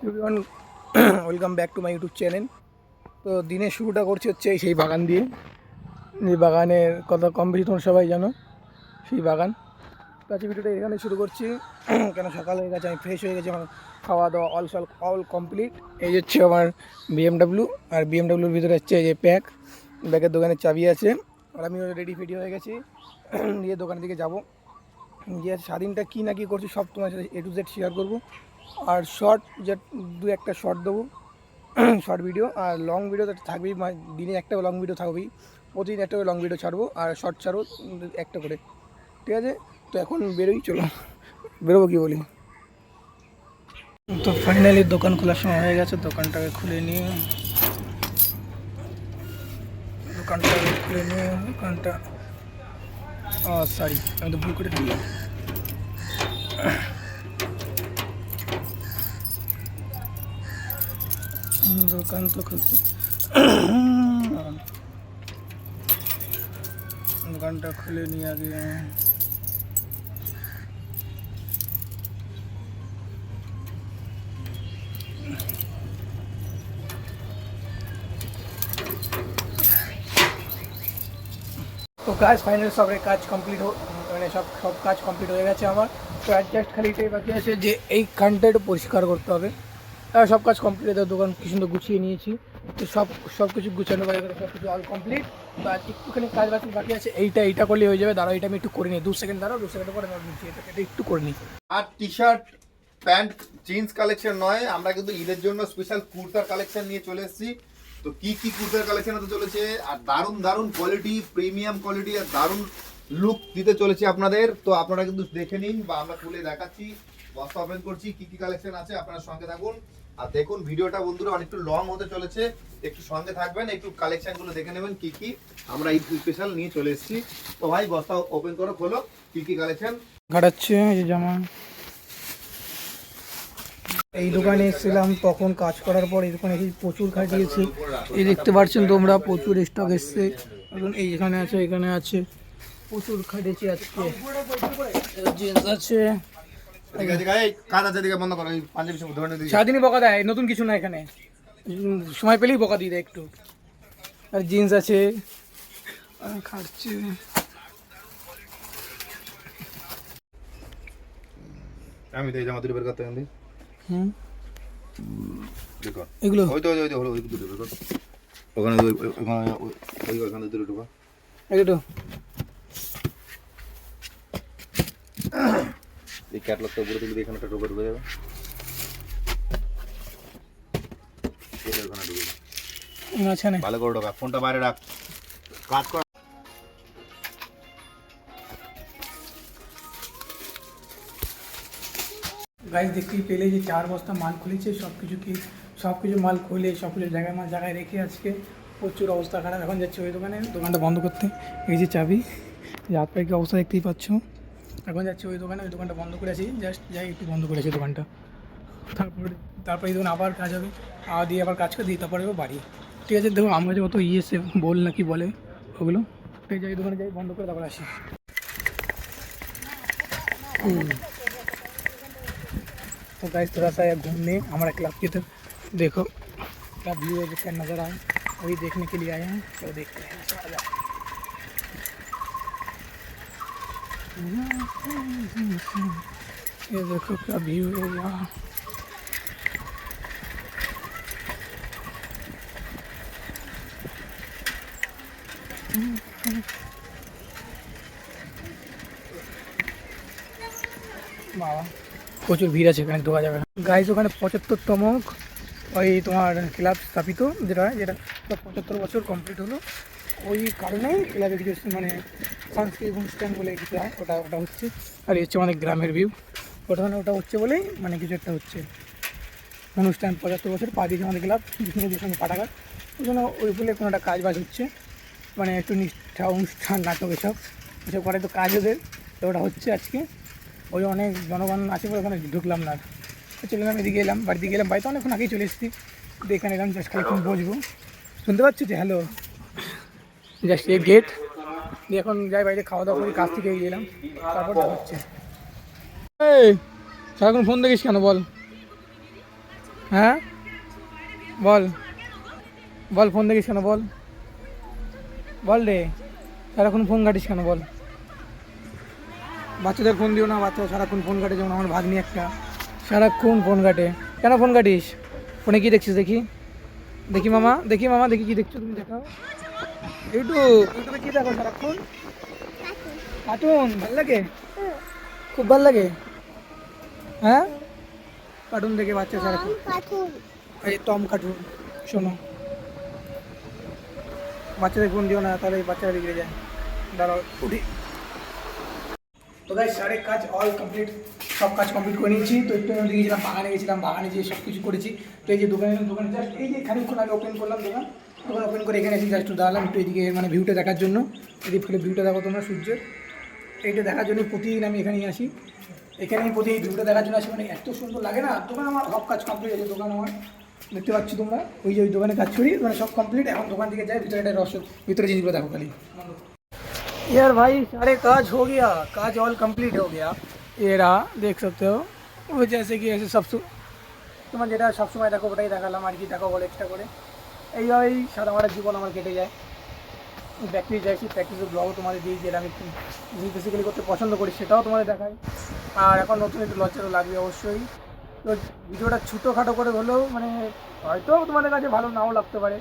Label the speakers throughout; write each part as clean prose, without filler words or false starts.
Speaker 1: Everyone welcome back to my YouTube channel. তো দিনের শুরুটা করছি হচ্ছে সেই বাগান দিয়ে, যে বাগানের কথা কম বেশি তোমরা সবাই জানো, সেই বাগান। তো আজকে ভিডিওটা এখানে শুরু করছি কেন সকাল হয়ে গেছে, আমি ফ্রেশ হয়ে গেছি, আমার খাওয়া দাওয়া অল কমপ্লিট। এই হচ্ছে আমার বিএমডাব্লিউ, আর বিএমডাব্লিউর ভিতরে হচ্ছে এই যে ব্যাগের দোকানের চাবি আছে, আর আমিও রেডি ফেডি হয়ে গেছি। দিয়ে দোকানের দিকে যাবো, গিয়ে স্বাধীনটা কী না কী করছি সব তোমার সাথে A to Z শেয়ার করবো। আর শর্ট যে দু একটা শর্ট দেবো, শর্ট ভিডিও। আর লং ভিডিও তো থাকবেই, দিনে একটা লং ভিডিও থাকবেই, প্রতিদিন একটা লং ভিডিও ছাড়বো, আর শর্ট ছাড়বো একটা করে, ঠিক আছে? তো এখন বেরোই, চলো বেরোবো, কি বলি? তো ফাইনালি দোকান খোলার সময় হয়ে গেছে, দোকানটাকে খুলে নিয়ে দোকানটা সরি, আমি তো ভুল করে দিলাম। দোকান তো খুলছে, দোকানটা খুলে নিয়ে আগে তো কাজ ফাইনাল, সবের কাজ কমপ্লিট মানে সব কাজ কমপ্লিট হয়ে গেছে আমার। তো অ্যাডজাস্ট খালি এটাই বাকি আছে যে এইখানটা একটু পরিষ্কার করতে হবে। সব কাজ কমপ্লিট হয়ে দোকান কি সুন্দর গুছিয়ে নিয়েছি। তো সব কিছু গুছানো বাকি, সব কিছু অল কমপ্লিট। তো আজ একটুখানি কাজ বাকি আছে, এইটা করলে হয়ে যাবে। দাঁড়াও, এটা আমি একটু করে নিই, 2 সেকেন্ড দাঁড়াও, 2 সেকেন্ড পরে আমি গুছিয়ে এটা একটু করে নিই।
Speaker 2: আর T shirt pant jeans collection নয়, আমরা কিন্তু ঈদের জন্য স্পেশাল কুর্তার কালেকশন নিয়ে চলে এসেছি। তো কি কি কুর্তার কালেকশন হতে চলেছে, আর দারুণ দারুণ কোয়ালিটি, প্রিমিয়াম কোয়ালিটি আর দারুণ লুক দিতে চলেছি আপনাদের। তো আপনারা কিন্তু দেখে নিন, বা আমরা খুলে দেখাচ্ছি, বস্তা ওপেন করছি, কি কি কালেকশন আছে, আপনারা সঙ্গে থাকুন। আর দেখুন ভিডিওটা বন্ধুরা অনেকটু লং হতে চলেছে, একটু সঙ্গে থাকবেন, একটু কালেকশন গুলো দেখে নেবেন কি কি আমরা এই স্পেশাল নিয়ে চলে এসেছি। তো ভাই বস্তা ওপেন করো, খোলো, কি কি কালেকশন
Speaker 1: ঘাটাচ্ছে এই জামা। এই দোকানে এসেছিলাম তখন কাজ করার পর, এই দোকানে এসে প্রচুর খাটিয়েছি। এই দেখতে পাচ্ছেন তোমরা, প্রচুর স্টক এসছে। এখন এই এখানে আছে, প্রচুর খাটিয়েছি আজকে। জিন্স আছে, সারাদিনই বকা দেয়, নতুন কিছু না এখানে, সময় পেলেই বকা দিয়ে দেয় একটু। আর জিন্স আছে, খাচ্ছে।
Speaker 2: আমি তো এই জামা দুটো বের করতে গেছি। দেখো
Speaker 1: এগুলো
Speaker 2: ওই হলো ওই দুটো বের কর, ওখানে ওখানে দুটো ঢোকা,
Speaker 1: এগুলো
Speaker 2: এই ক্যাটলগটা উপরে তুলে এখানে একটা ঢোকা ঢুকে যাবে, এটা ওখানে ঢুকে যাবে।
Speaker 1: আচ্ছা, না
Speaker 2: ভালো করে ঢোকা, ফোনটা বাইরে রাখ, কাজ কর।
Speaker 1: গাইস দেখতেই পেলে যে 4 বস্তা মাল খুলেছে, সব কিছু মাল খুলে সব কিছু জায়গায় রেখে আজকে প্রচুর অবস্থা খারাপ। এখন যাচ্ছে ওই দোকানটা বন্ধ করতে। এই যে চাবি, যে হাত পায়ের কি অবস্থা দেখতেই পাচ্ছ। এখন যাচ্ছে ওই দোকানটা বন্ধ করে আছি, জাস্ট যাই একটু বন্ধ করেছি দোকানটা। তারপরে এই দোকান আবার কাজ হবে, দিয়ে আবার কাজ করে দিয়ে তারপরে বাড়ি। ঠিক আছে, দেখো আমার কাছে কত ইয়েছে বল না কি বলে ওগুলো, যাই দোকানে যাই বন্ধ করে তারপর আসি। तो गाइस थोड़ा सा घूमने हमारा क्लब की तरफ देखो, क्या व्यू है जिसका नज़र आए, वही देखने के लिए आए हैं। तो देखते हैं, ये देखो क्या व्यू है यहाँ। বাবা প্রচুর ভিড় আছে, এখানে ঢোকা যাবে না গাইস। ওখানে 75তম ওই তোমার ক্লাব স্থাপিত, যেটা 75 বছর কমপ্লিট হলো, ওই কারণেই ক্লাবের কিছু মানে সাংস্কৃতিক অনুষ্ঠান বলে কিছু হয়, ওটা হচ্ছে। আর এই হচ্ছে আমাদের গ্রামের ভিউ, ওটা হচ্ছে বলেই মানে কিছু একটা হচ্ছে অনুষ্ঠান। 75 বছর পা দিয়েছে আমাদের ক্লাব, বিষ্ণুপুরের সঙ্গে পাঠাগার, ওই জন্য ওই বলে কোনো একটা কাজ বাজ হচ্ছে, মানে একটু নিষ্ঠা অনুষ্ঠান নাটক এসব করে তো কাজ ওদের। তো ওটা হচ্ছে আজকে, ওই অনেক জনগণ আছে বলে ওখানে ঢুকলাম না, চলে এলাম এদিকে, বাড়িতে গেলাম, বাড়িতে অনেকক্ষণ আগেই চলে এসেছি। এখানে এলাম জাস্ট খানিক্ষণ বসবো, শুনতে পাচ্ছি যে হ্যালো, জাস্ট এই গেট দিয়ে এখন যাই বাইরে, খাওয়া দাওয়া করি, কাজ থেকে এগিয়ে এলাম, তারপর হচ্ছে। এই সারাক্ষণ ফোন দেখিস কেন বল? হ্যাঁ বল বল, ফোন দেখিস কেন বল, বল রে, সারাক্ষণ ফোন ঘাটিস কেন বল। বাচ্চাদের ফোন দিও না, বাচ্চারা সারাক্ষণ ফোন ঘাটে, যেমন আমার ভাগ্নি একটা সারাক্ষণ ফোন ঘাটে। কেন ফোন ঘাটিস? ফোনে কি দেখছিস দেখি, দেখি মামা, দেখি মামা, দেখি কি দেখছো তুমি, দেখাও। ইউটিউবে কি দেখো সারাক্ষণ? কার্টুন ভাল লাগে, খুব ভাল লাগে। হ্যাঁ কার্টুন দেখে বাচ্চা সারাক্ষণ, এই টম কার্টুন। শোনো, বাচ্চাদের ফোন দিও না, তাহলে বাচ্চারা বিগড়ে যায়। দাঁড়াও উঠি। তো গাইস সাড়ে কাজ অল কমপ্লিট, সব কাজ কমপ্লিট করে নিয়েছি। তো একটু আমি গিয়েছিলাম বাগানে, গেছিলাম বাগানে যেয়ে সব কিছু করেছি। তো এই যে দোকানে জাস্ট এই যে খানিকক্ষণ আগে ওপেন করলাম দোকান ওপেন করে এখানে এসে জাস্ট দাঁড়ালাম একটু এদিকে, মানে ভিউটা দেখার জন্য। এদিকে ফেলে ভিউটা দেখো তোমরা সূর্যের, এইটা দেখার জন্য প্রতিদিন আমি এখানেই আসি। এখানেই প্রতিদিন ভিউটা দেখার জন্য আসি, মানে এত সুন্দর লাগে না। দোকান আমার সব কাজ কমপ্লিট হয়েছে, দোকান আমার দেখতে পাচ্ছি তোমরা, ওই যে ওই দোকানে কাজ করি, মানে সব কমপ্লিট। এখন দোকান থেকে যাই ভিতরে, একটা রস ভিতরে জিনিসগুলো দেখো খালি। यार भाई सारे काज हो गया, काज ऑल कंप्लीट हो गया। ये रहा देख सकते हो, वो जैसे कि ऐसे सब তোমার যেটা সবসময় দেখো ওটাই দেখালাম আর কি, দেখো বলে এক্সট্রা করে। এইভাবেই সাদামাটা জীবন আমার কেটে যায়। প্র্যাকটিস যাইছি, প্র্যাকটিসের ব্লগও তোমাদের দিই, যেটা আমি বেসিক্যালি করতে পছন্দ করি সেটাও তোমাদের দেখাই। আর এখন নতুন একটু লজ্জা তো লাগবে অবশ্যই। তো ভিডিওটা ছোটোখাটো করে হলেও মানে হয়তো তোমাদের কাছে ভালো নাও লাগতে পারে,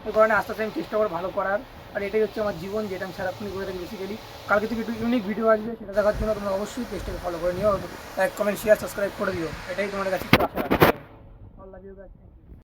Speaker 1: এই কারণে আস্তে আস্তে আমি চেষ্টা করবো ভালো করার। আর এটাই হচ্ছে আমার জীবন, যেটা আমি সারাক্ষণই করে থাকি বেসিক্যালি। কালকে থেকে একটু ইউনিক ভিডিও আসবে, সেটা দেখার জন্য তোমরা অবশ্যই পেজটাকে ফলো করে নিও, লাইক কমেন্ট শেয়ার সাবস্ক্রাইব করে দিও, এটাই তোমাদের কাছে একটু আশা রাখতে হবে। ভালো লাগে।